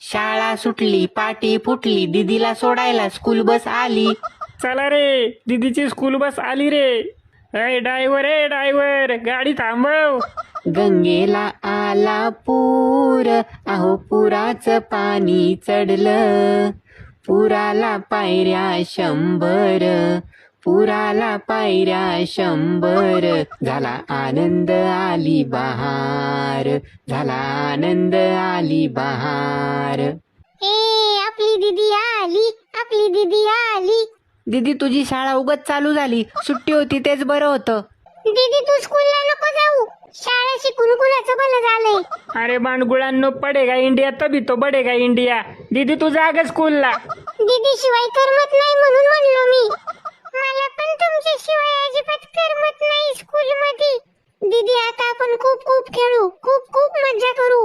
शाळा सुटली, पाटी फुटली, दीदीला सोडायला स्कूल बस आली. चला रे, दीदीची स्कूल बस आली रे. ए ड्रायव्हर गाडी थांबव. गंगेला आला पूर, अहो पुराचं पाणी चढलं. पुराला पायऱ्या 100, पुराला पायऱ्या 100. झाला आनंद आली बहार, झाला आनंद आली बहार. आपली दीदी आली, आपली दीदी आली. दीदी तुझी शाळा उगाच चालू झाली, सुट्टी होती तेच बरं होतं. दीदी तू स्कूलला नको जाऊ, शाळा शिकून कुणाचं भलं झालंय. अरे बांडगुळांनो, पडेगा इंडिया तभी तो बडेगा इंडिया. दीदी तू जा ग स्कूलला. दीदी शिवाय करमत नाही म्हणून म्हणलो मी. मला पण तुमच्या शिवाय अजिबात करमत नाही स्कूल मध्ये. दीदी आता आपण खूप खूप खेळू, खूप खूप मजा करू.